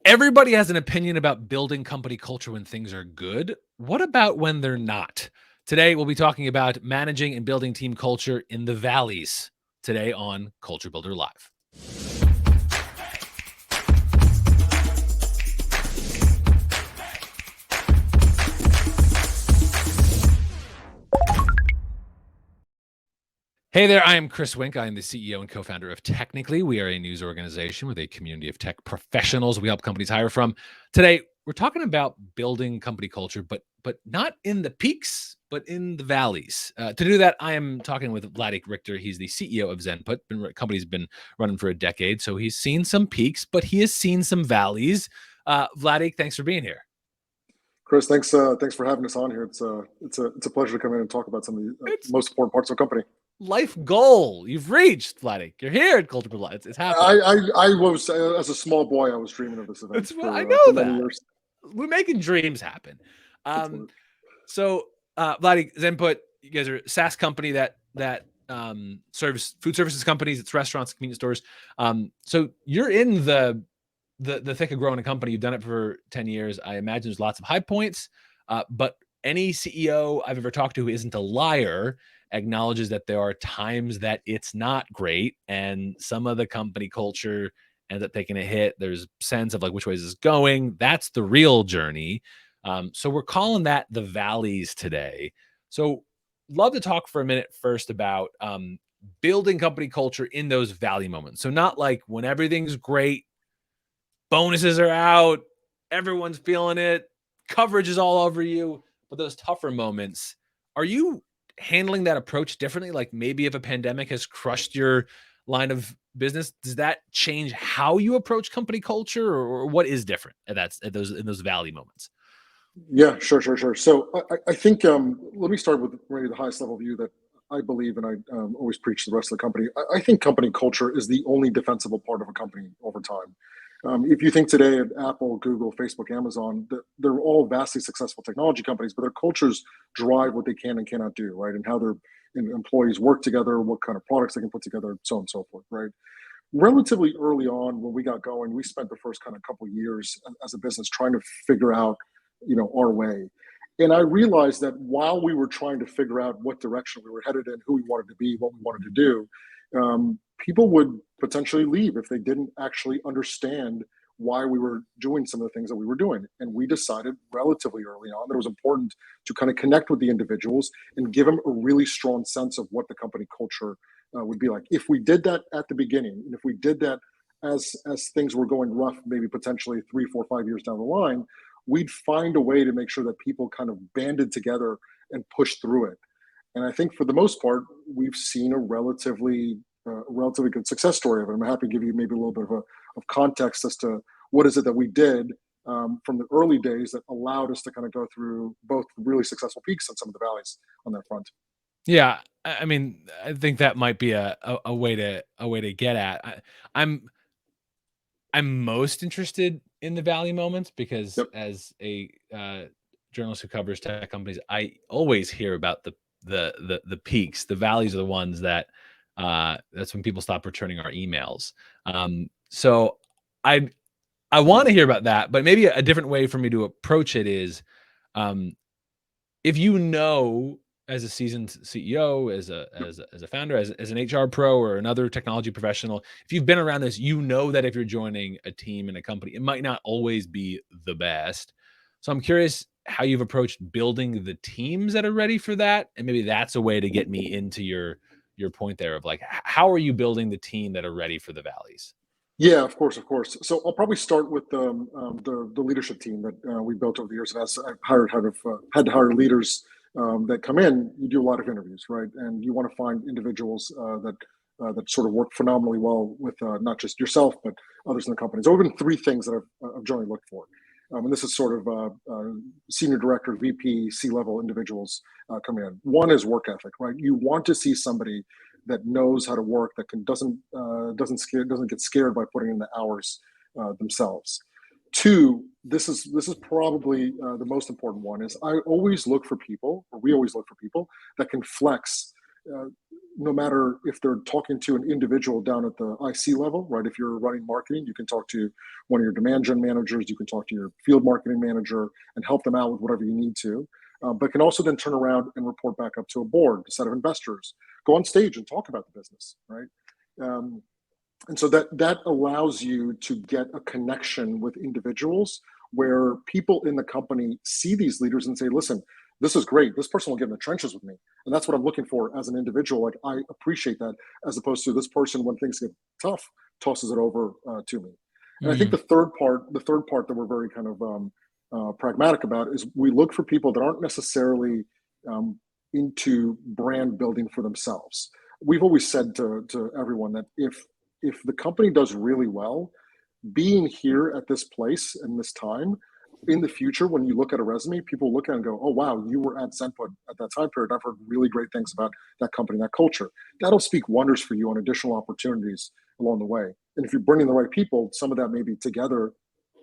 Everybody has an opinion about building company culture when things are good. What about when they're not? Today, we'll be talking about managing and building team culture in the valleys. Today on Culture Builder Live. Hey there, I am Chris Wink. I am the CEO and co-founder of Technically. We are a news organization with a community of tech professionals we help companies hire from. Today, we're talking about building company culture, but not in the peaks, but in the valleys. To do that, I am talking with Vladik Rikhter. He's the CEO of Zenput. Company's been running for a decade, so he's seen some peaks, but he has seen some valleys. Vladik, thanks for being here. Chris, thanks for having us on here. It's a pleasure to come in and talk about some of the most important parts of the company. Life goal you've reached, Vladik. You're here at Culture Builder Live. It's happening. I was as a small boy, I was dreaming of this event. I know that. Many years. We're making dreams happen. So Vladik, Zenput, you guys are a SaaS company that serves food services companies. It's restaurants, convenience stores. So you're in the thick of growing a company. You've done it for 10 years. I imagine there's lots of high points, but any CEO I've ever talked to who isn't a liar acknowledges that there are times that it's not great, and some of the company culture ends up taking a hit. There's sense of like which way is this going. That's the real journey. So we're calling that the valleys today. So love to talk for a minute first about building company culture in those valley moments. So not like when everything's great, bonuses are out, everyone's feeling it, coverage is all over you, but those tougher moments, are you handling that approach differently? Like maybe if a pandemic has crushed your line of business, does that change how you approach company culture, or what is different in those valley moments? Yeah, sure. So I think let me start with maybe the highest level view that I believe, and I always preach to the rest of the company. I think company culture is the only defensible part of a company over time. If you think today of Apple, Google, Facebook, Amazon, they're all vastly successful technology companies, but their cultures drive what they can and cannot do, right? And how their employees work together, what kind of products they can put together, so on and so forth, right? Relatively early on, when we got going, we spent the first kind of couple of years as a business trying to figure out, our way. And I realized that while we were trying to figure out what direction we were headed in, who we wanted to be, what we wanted to do, people would potentially leave if they didn't actually understand why we were doing some of the things that we were doing. And we decided relatively early on that it was important to kind of connect with the individuals and give them a really strong sense of what the company culture would be like. If we did that at the beginning, and if we did that as things were going rough, maybe potentially 3, 4, 5 years down the line, we'd find a way to make sure that people kind of banded together and pushed through it. And I think for the most part, we've seen a relatively good success story of it. I'm happy to give you maybe a little bit of context as to what is it that we did from the early days that allowed us to kind of go through both really successful peaks and some of the valleys on that front. Yeah, I mean, I think that might be a way to get at. I'm most interested in the valley moments because Yep. as a journalist who covers tech companies, I always hear about the peaks. The valleys are the ones that that's when people stop returning our emails. So I want to hear about that, but maybe a different way for me to approach it is, if as a seasoned CEO, as a founder, as an HR pro or another technology professional, if you've been around this, that if you're joining a team in a company, it might not always be the best. So I'm curious how you've approached building the teams that are ready for that, and maybe that's a way to get me into your point there of like, how are you building the team that are ready for the valleys? Yeah, of course. So I'll probably start with the leadership team that we built over the years. And as I've had to hire leaders that come in, you do a lot of interviews, right? And you want to find individuals that sort of work phenomenally well with not just yourself, but others in the company. So there have been 3 things that I've generally looked for. And this is sort of senior director, VP, C-level individuals coming in. One is work ethic, right? You want to see somebody that knows how to work, that doesn't get scared by putting in the hours themselves. 2, this is probably the most important one, is we always look for people that can flex no matter if they're talking to an individual down at the IC level, right? If you're running marketing, you can talk to one of your demand gen managers, you can talk to your field marketing manager and help them out with whatever you need to. But can also then turn around and report back up to a board, a set of investors, go on stage and talk about the business, right? And so that allows you to get a connection with individuals where people in the company see these leaders and say, listen, this is great. This person will get in the trenches with me. And that's what I'm looking for as an individual. Like, I appreciate that, as opposed to this person, when things get tough, tosses it over to me. And I think the third part that we're very kind of pragmatic about is we look for people that aren't necessarily into brand building for themselves. We've always said to everyone that if the company does really well, being here at this place and this time, in the future, when you look at a resume, people look at it and go, oh, wow, you were at Zenput at that time period. I've heard really great things about that company, that culture. That'll speak wonders for you on additional opportunities along the way. And if you bring in the right people, some of that may be together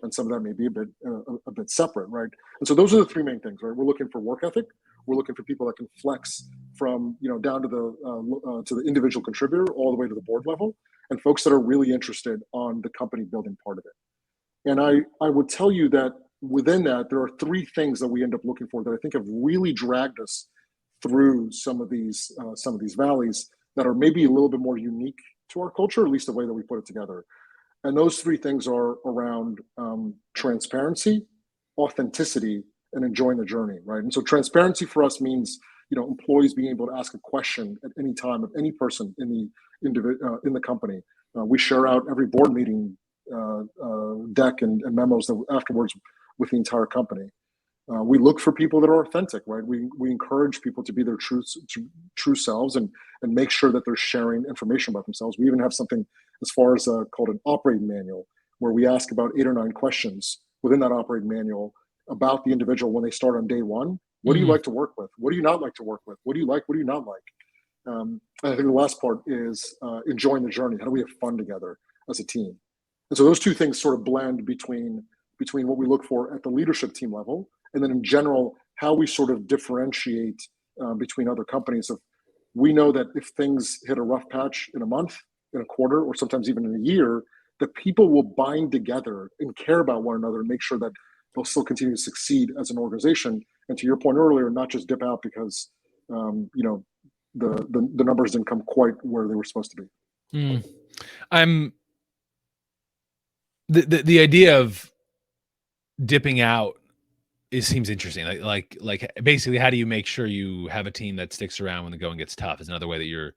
and some of that may be a bit separate, right? And so those are the three main things, right? We're looking for work ethic. We're looking for people that can flex from, down to the individual contributor all the way to the board level, and folks that are really interested on the company building part of it. And I would tell you that within that, there are three things that we end up looking for that I think have really dragged us through some of these valleys that are maybe a little bit more unique to our culture, at least the way that we put it together. And those three things are around transparency, authenticity, and enjoying the journey, right? And so transparency for us means, employees being able to ask a question at any time of any person in the company. We share out every board meeting deck and memos that afterwards with the entire company. We look for people that are authentic, right? We encourage people to be their true selves and make sure that they're sharing information about themselves. We even have something as far as called an operating manual, where we ask about 8 or 9 questions within that operating manual about the individual when they start on day one. What do you like to work with? What do you not like to work with? What do you like? What do you not like? I think the last part is enjoying the journey. How do we have fun together as a team? And so those two things sort of blend between what we look for at the leadership team level, and then in general, how we sort of differentiate between other companies. Of, we know that if things hit a rough patch in a month, in a quarter, or sometimes even in a year, that people will bind together and care about one another and make sure that they'll still continue to succeed as an organization. And to your point earlier, not just dip out because the numbers didn't come quite where they were supposed to be. I'm the idea of dipping out seems interesting. Like basically, how do you make sure you have a team that sticks around when the going gets tough? Is another way that you're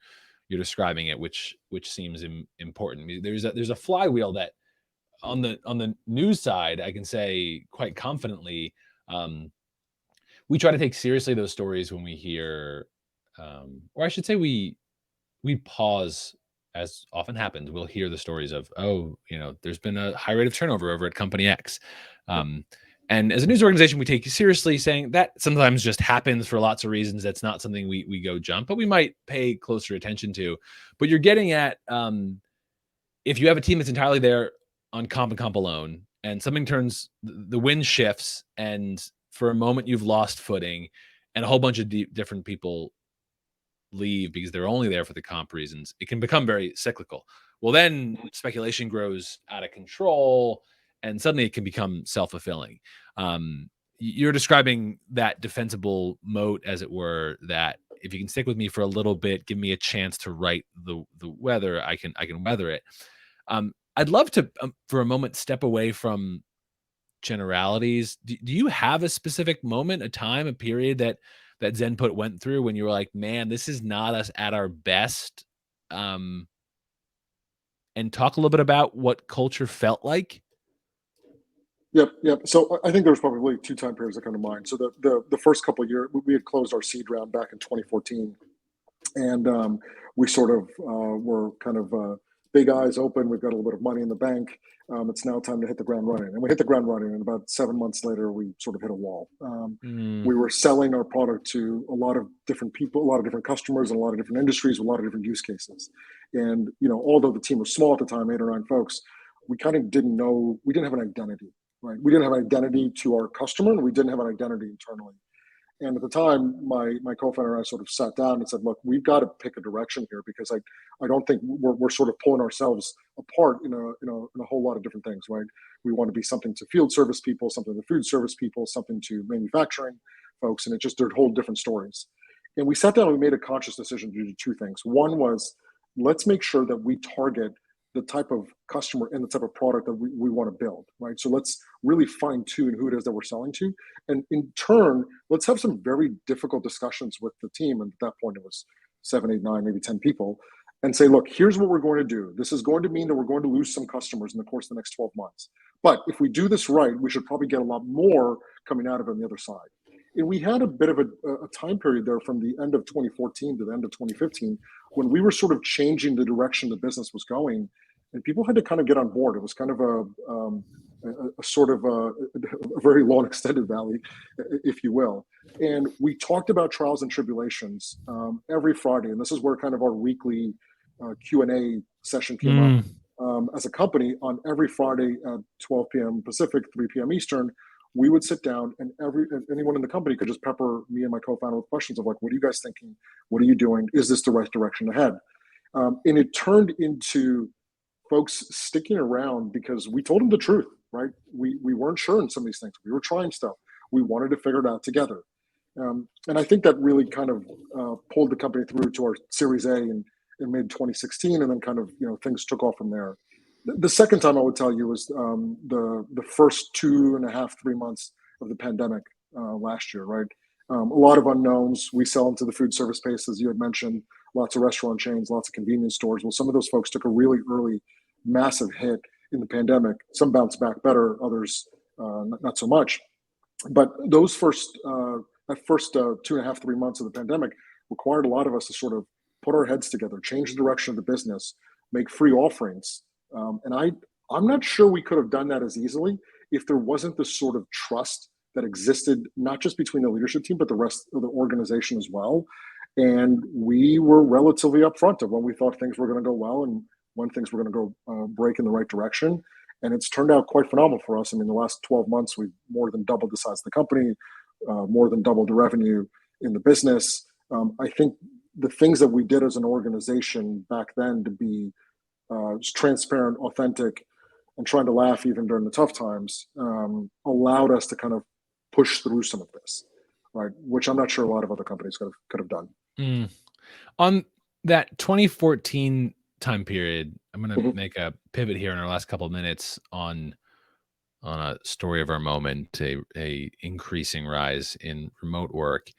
describing it, which seems important. There's a flywheel that on the news side, I can say quite confidently, we try to take seriously those stories when we hear, or I should say, we pause. As often happens, we'll hear the stories of, there's been a high rate of turnover over at company X. And as a news organization, we take you seriously, saying that sometimes just happens for lots of reasons. That's not something we go jump, but we might pay closer attention to. But you're getting at, if you have a team that's entirely there on comp and comp alone, and something turns, the wind shifts, and for a moment you've lost footing, and a whole bunch of different people leave because they're only there for the comp reasons, it can become very cyclical. Well, then speculation grows out of control, and suddenly it can become self-fulfilling. You're describing that defensible moat, as it were, that if you can stick with me for a little bit, give me a chance to write the weather, I can weather it. I'd love to, for a moment, step away from generalities. Do you have a specific moment, a time, a period that Zenput went through when you were like, man, this is not us at our best? And talk a little bit about what culture felt like. Yep. So I think there's probably 2 time periods that come to mind. So the first couple of years, we had closed our seed round back in 2014, and we sort of were kind of big eyes open. We've got a little bit of money in the bank. It's now time to hit the ground running, and we hit the ground running. And about 7 months later, we sort of hit a wall. We were selling our product to a lot of different people, a lot of different customers, and a lot of different industries, a lot of different use cases. And although the team was small at the time, 8 or 9 folks, we kind of didn't know. We didn't have an identity. Right. We didn't have an identity to our customer, and we didn't have an identity internally. And at the time, my co-founder and I sort of sat down and said, look, we've got to pick a direction here, because I don't think we're sort of pulling ourselves apart in a whole lot of different things, right? We want to be something to field service people, something to food service people, something to manufacturing folks, and they're whole different stories. And we sat down and we made a conscious decision to do two things. One was, let's make sure that we target the type of customer and the type of product that we want to build, right? So let's really fine tune who it is that we're selling to. And in turn, let's have some very difficult discussions with the team. And at that point, it was 7, 8, 9, maybe 10 people, and say, look, here's what we're going to do. This is going to mean that we're going to lose some customers in the course of the next 12 months. But if we do this right, we should probably get a lot more coming out of it on the other side. And we had a bit of a time period there from the end of 2014 to the end of 2015 when we were sort of changing the direction the business was going, and people had to kind of get on board. It was kind of a sort of a very long extended valley, if you will. And we talked about trials and tribulations every Friday, and this is where kind of our weekly Q&A session came up. As a company, on every Friday at 12 p.m. Pacific, 3 p.m. Eastern, we would sit down, and anyone in the company could just pepper me and my co-founder with questions of like, what are you guys thinking? What are you doing? Is this the right direction ahead? And it turned into folks sticking around because we told them the truth, right? We weren't sure in some of these things. We were trying stuff. We wanted to figure it out together. And I think that really kind of pulled the company through to our Series A in mid 2016, and then kind of, things took off from there. The second time I would tell you was the first 2.5, 3 months of the pandemic last year, right? A lot of unknowns. We sell into the food service space, as you had mentioned, lots of restaurant chains, lots of convenience stores. Well, some of those folks took a really early, massive hit in the pandemic. Some bounced back better, others not so much. But those first 2.5, 3 months of the pandemic required a lot of us to sort of put our heads together, change the direction of the business, make free offerings. And I'm not sure we could have done that as easily if there wasn't this sort of trust that existed, not just between the leadership team, but the rest of the organization as well. And we were relatively upfront of when we thought things were going to go well and when things were going to go break in the right direction. And it's turned out quite phenomenal for us. I mean, the last 12 months, we've more than doubled the size of the company, more than doubled the revenue in the business. I think the things that we did as an organization back then to be transparent, authentic, and trying to laugh even during the tough times allowed us to kind of push through some of this, right? Which I'm not sure a lot of other companies could have done. On that 2014 time period, I'm going to make a pivot here in our last couple of minutes on a story of our moment, a increasing rise in remote work.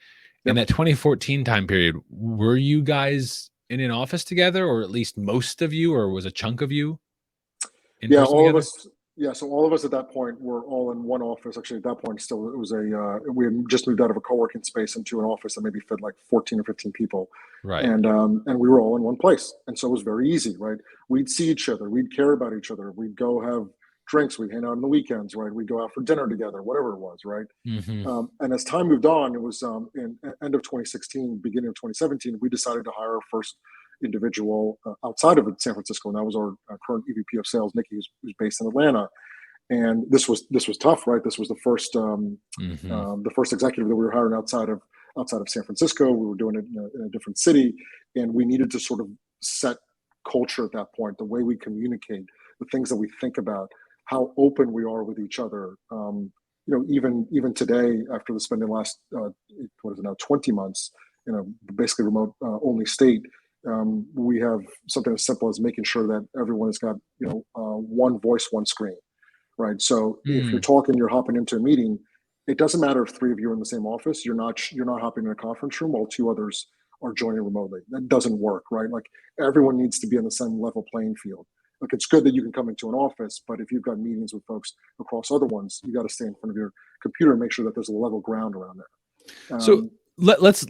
In that 2014 time period, were you guys in an office together, or at least most of you, or was a chunk of you in person all together? of us. Yeah, so all of us at that point were all in one office. Actually, at that point, still, it was we had just moved out of a co-working space into an office that maybe fit like 14 or 15 people. Right. And we were all in one place. And so it was very easy, right? We'd see each other. We'd care about each other. We'd go have drinks. We'd hang out on the weekends, right? We'd go out for dinner together, whatever it was, right? And as time moved on, it was in end of 2016, beginning of 2017, we decided to hire our first individual outside of San Francisco, and that was our current EVP of sales, Nikki, who's based in Atlanta. And this was tough, right? This was the first executive that we were hiring outside of San Francisco. We were doing it in a different city, and we needed to sort of set culture at that point, the way we communicate, the things that we think about, how open we are with each other. Even today, after spending the last 20 months in a basically remote only state. We have something as simple as making sure that everyone has got one voice, one screen, right? So if you're talking, you're hopping into a meeting, it doesn't matter if 3 of you are in the same office. You're not hopping in a conference room while 2 others are joining remotely. That doesn't work, right? Like, everyone needs to be on the same level playing field. Like, it's good that you can come into an office, but if you've got meetings with folks across other ones, you got to stay in front of your computer and make sure that there's a level ground around there. So let's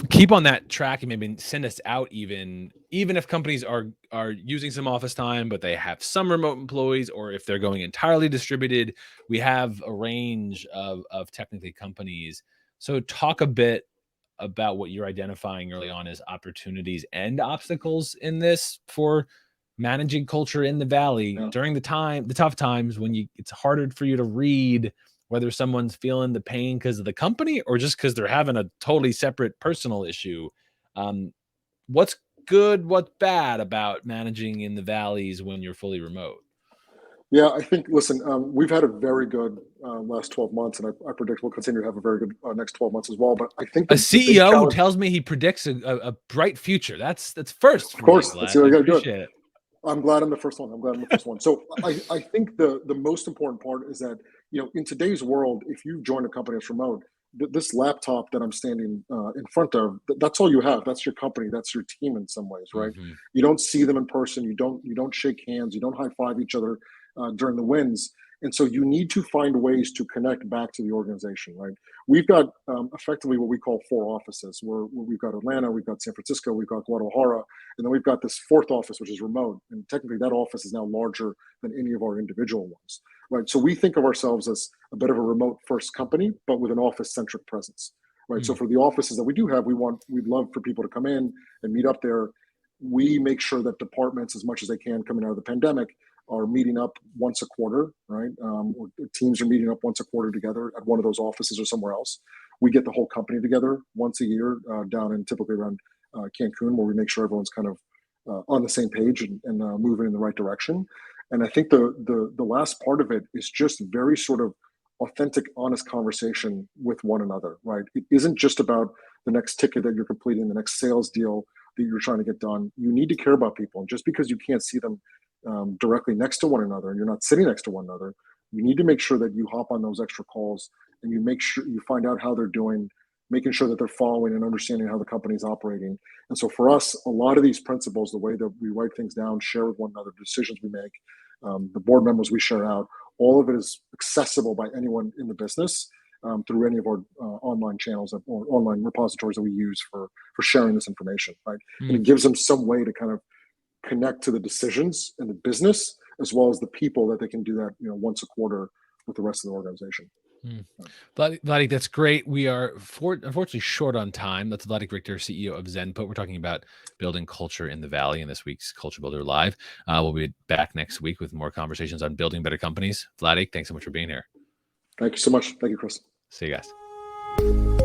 keep on that track and maybe send us out even if companies are using some office time, but they have some remote employees, or if they're going entirely distributed. We have a range of technically companies. So talk a bit about what you're identifying early on as opportunities and obstacles in this for managing culture in the Valley during the tough times when it's harder for you to read whether someone's feeling the pain because of the company or just because they're having a totally separate personal issue. What's good, what's bad about managing in the valleys when you're fully remote? Yeah, I think, listen, we've had a very good last 12 months, and I predict we'll continue to have a very good next 12 months as well. But I think A the big CEO who challenge, tells me he predicts a bright future. That's first of for me, course, that's Vlad. the I way you got to do it. appreciate it. I'm glad I'm the first one. I'm glad I'm the first one. So I think the most important part is that, in today's world, if you join a company that's remote, this laptop that I'm standing in front of, that's all you have. That's your company. That's your team in some ways, right? Mm-hmm. You don't see them in person. You don't shake hands. You don't high five each other during the wins. And so you need to find ways to connect back to the organization, right? We've got effectively what we call four offices. Where we've got Atlanta, we've got San Francisco, we've got Guadalajara, and then we've got this fourth office, which is remote. And technically, that office is now larger than any of our individual ones, right? So we think of ourselves as a bit of a remote first company, but with an office centric presence, right? So for the offices that we do have, we'd love for people to come in and meet up there. We make sure that departments, as much as they can coming out of the pandemic, are meeting up once a quarter, right? Or teams are meeting up once a quarter together at one of those offices or somewhere else. We get the whole company together once a year down in typically around Cancun, where we make sure everyone's kind of on the same page and moving in the right direction. And I think the last part of it is just very sort of authentic, honest conversation with one another, right? It isn't just about the next ticket that you're completing, the next sales deal that you're trying to get done. You need to care about people. And just because you can't see them directly next to one another and you're not sitting next to one another, you need to make sure that you hop on those extra calls and you make sure you find out how they're doing, making sure that they're following and understanding how the company's operating. And so for us, a lot of these principles, the way that we write things down, share with one another, decisions we make, the board members we share out, all of it is accessible by anyone in the business through any of our online channels or online repositories that we use for sharing this information, right? And it gives them some way to kind of connect to the decisions in the business as well as the people that they can do that, once a quarter with the rest of the organization. Vladik, that's great. We are unfortunately short on time. That's Vladik Rikhter, CEO of Zenput. We're talking about building culture in the Valley in this week's Culture Builder Live. We'll be back next week with more conversations on building better companies. Vladik, thanks so much for being here. Thank you so much. Thank you, Chris. See you guys.